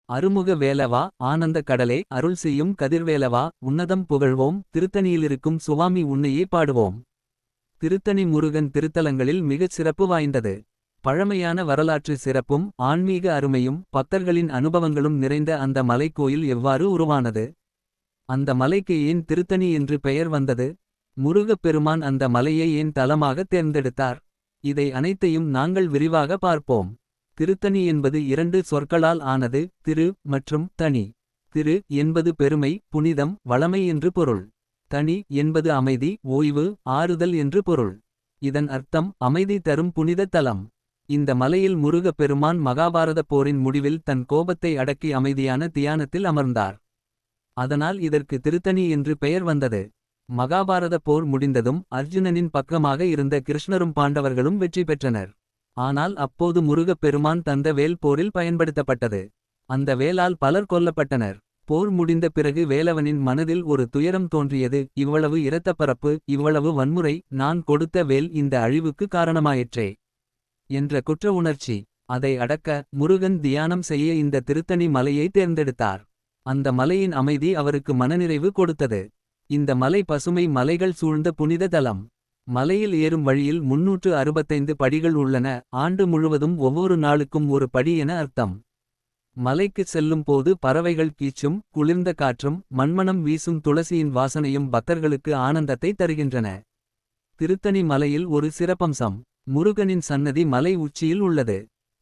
அருமுக வேலவா ஆனந்த கடலே அருள் செய்யும் கதிர்வேலவா உன்னதம் புகழ்வோம் திருத்தணியிலிருக்கும் சுவாமி உன்னையே பாடுவோம். திருத்தணி முருகன் திருத்தலங்களில் மிகச் சிறப்பு வாய்ந்தது. பழமையான வரலாற்று சிறப்பும் ஆன்மீக அருமையும் பக்தர்களின் அனுபவங்களும் நிறைந்த அந்த மலைக்கோயில் எவ்வாறு உருவானது. அந்த மலைக்கு ஏன் திருத்தணி என்று பெயர் வந்தது. முருகப் பெருமான் அந்த மலையை ஏன் தலமாக தேர்ந்தெடுத்தார். இதை அனைத்தையும் நாங்கள் விரிவாக பார்ப்போம். திருத்தணி என்பது இரண்டு சொற்களால் ஆனது, திரு மற்றும் தனி. திரு என்பது பெருமை, புனிதம், வளமை என்று பொருள். தனி என்பது அமைதி, ஓய்வு, ஆறுதல் என்று பொருள். இதன் அர்த்தம் அமைதி தரும் புனித தலம். இந்த மலையில் முருகப் பெருமான் மகாபாரதப் போரின் முடிவில் தன் கோபத்தை அடக்கி அமைதியான தியானத்தில் அமர்ந்தார். அதனால் இதற்கு திருத்தணி என்று பெயர் வந்தது. மகாபாரதப் போர் முடிந்ததும் அர்ஜுனனின் பக்கமாக இருந்த கிருஷ்ணரும் பாண்டவர்களும் வெற்றி பெற்றனர். ஆனால் அப்போது முருகப் பெருமான் தந்த வேல் போரில் பயன்படுத்தப்பட்டது. அந்த வேலால் பலர் கொல்லப்பட்டனர். போர் முடிந்த பிறகு வேலவனின் மனதில் ஒரு துயரம் தோன்றியது. இவ்வளவு இரத்தப்பரப்பு, இவ்வளவு வன்முறை, நான் கொடுத்த வேல் இந்த அழிவுக்கு காரணமாயிற்றே என்ற குற்ற உணர்ச்சி. அதை அடக்க முருகன் தியானம் செய்ய இந்த திருத்தணி மலையை தேர்ந்தெடுத்தார். அந்த மலையின் அமைதி அவருக்கு மனநிறைவு கொடுத்தது. இந்த மலை பசுமை மலைகள் சூழ்ந்த புனித தலம். மலையில் ஏறும் வழியில் 365 படிகள் உள்ளன. ஆண்டு முழுவதும் ஒவ்வொரு நாளுக்கும் ஒரு படி என அர்த்தம். மலைக்கு செல்லும் போது பறவைகள் கீச்சும், குளிர்ந்த காற்றும், மண்மணம் வீசும் துளசியின் வாசனையும் பக்தர்களுக்கு ஆனந்தத்தை தருகின்றன. திருத்தணி மலையில் ஒரு சிறப்பம்சம். முருகனின் சன்னதி மலை உச்சியில் உள்ளது.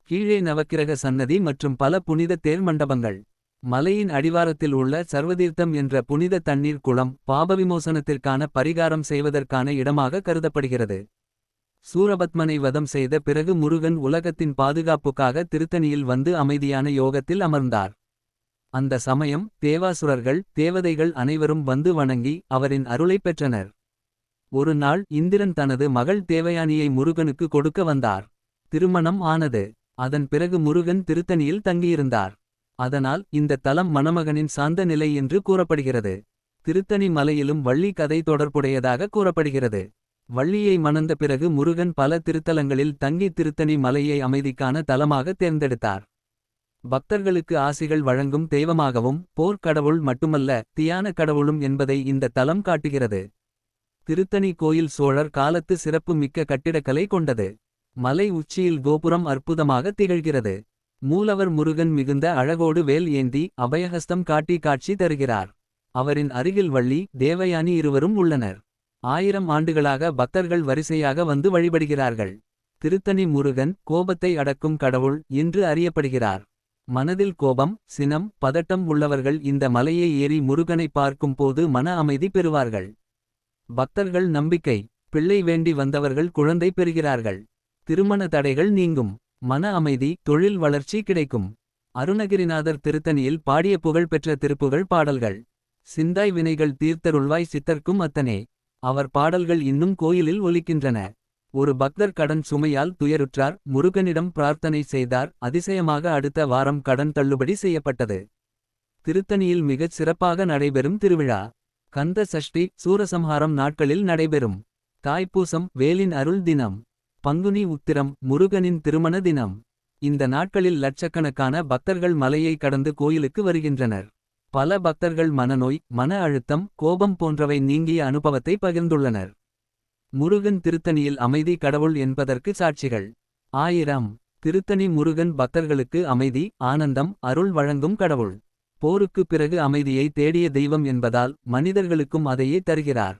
கீழே நவக்கிரக சன்னதி மற்றும் பல புனித தேர் மண்டபங்கள். மலையின் அடிவாரத்தில் உள்ள சர்வதீர்த்தம் என்ற புனித தண்ணீர் குளம் பாபவிமோசனத்திற்கான பரிகாரம் செய்வதற்கான இடமாக கருதப்படுகிறது. சூரபத்மனை வதம் செய்த பிறகு முருகன் உலகத்தின் பாதுகாப்புக்காக திருத்தணியில் வந்து அமைதியான யோகத்தில் அமர்ந்தார். அந்த சமயம் தேவாசுரர்கள், தேவதைகள் அனைவரும் வந்து வணங்கி அவரின் அருளைப் பெற்றனர். ஒரு நாள் இந்திரன் தனது மகள் தேவயானியை முருகனுக்கு கொடுக்க வந்தார். திருமணம் ஆனது. அதன் பிறகு முருகன் திருத்தணியில் தங்கியிருந்தார். அதனால் இந்த தலம் மணமகனின் சாந்த நிலை என்று கூறப்படுகிறது. திருத்தணி மலையிலும் வள்ளி கதை தொடர்புடையதாக கூறப்படுகிறது. வள்ளியை மணந்த பிறகு முருகன் பல திருத்தலங்களில் தங்கி திருத்தணி மலையை அமைதிக்கான தலமாக தேர்ந்தெடுத்தார். பக்தர்களுக்கு ஆசிகள் வழங்கும் தெய்வமாகவும் போர்க்கடவுள் மட்டுமல்ல தியான கடவுளும் என்பதை இந்த தலம் காட்டுகிறது. திருத்தணி கோயில் சோழர் காலத்து சிறப்பு மிக்க கட்டிடக்கலை கொண்டது. மலை உச்சியில் கோபுரம் அற்புதமாக திகழ்கிறது. மூலவர் முருகன் மிகுந்த அழகோடு வேல் ஏந்தி அபயஹஸ்தம் காட்டி காட்சி தருகிறார். அவரின் அருகில் வள்ளி, தேவயானி இருவரும் உள்ளனர். 1000 ஆண்டுகளாக பக்தர்கள் வரிசையாக வந்து வழிபடுகிறார்கள். திருத்தணி முருகன் கோபத்தை அடக்கும் கடவுள் என்று அறியப்படுகிறார். மனதில் கோபம், சினம், பதட்டம் உள்ளவர்கள் இந்த மலையை ஏறி முருகனை பார்க்கும் போது மன அமைதி பெறுவார்கள். பக்தர்கள் நம்பிக்கை. பிள்ளை வேண்டி வந்தவர்கள் குழந்தை பெறுகிறார்கள். திருமண தடைகள் நீங்கும். மன அமைதி, தொழில் வளர்ச்சி கிடைக்கும். அருணகிரிநாதர் திருத்தணியில் பாடிய புகழ்பெற்ற திருப்புகழ் பாடல்கள். சிந்தாய் வினைகள் தீர்த்தருள்வாய் சித்தர்க்கும் அத்தனே. அவர் பாடல்கள் இன்னும் கோயிலில் ஒலிக்கின்றன. ஒரு பக்தர் கடன் சுமையால் துயருற்றார். முருகனிடம் பிரார்த்தனை செய்தார். அதிசயமாக அடுத்த வாரம் கடன் தள்ளுபடி செய்யப்பட்டது. திருத்தணியில் மிகச் சிறப்பாக நடைபெறும் திருவிழா கந்த சஷ்டி, சூரசம்ஹாரம் நாட்களில் நடைபெறும். தாய்ப்பூசம், வேலின் அருள் தினம். பங்குனி உத்திரம், முருகனின் திருமண தினம். இந்த நாட்களில் லட்சக்கணக்கான பக்தர்கள் மலையை கடந்து கோயிலுக்கு வருகின்றனர். பல பக்தர்கள் மனநோய், மன அழுத்தம், கோபம் போன்றவை நீங்கிய அனுபவத்தை பகிர்ந்துள்ளனர். முருகன் திருத்தணியில் அமைதி கடவுள் என்பதற்கு சாட்சிகள். 1000. திருத்தணி முருகன் பக்தர்களுக்கு அமைதி, ஆனந்தம், அருள் வழங்கும் கடவுள். போருக்கு பிறகு அமைதியை தேடிய தெய்வம் என்பதால் மனிதர்களுக்கும் அதையே தருகிறார்.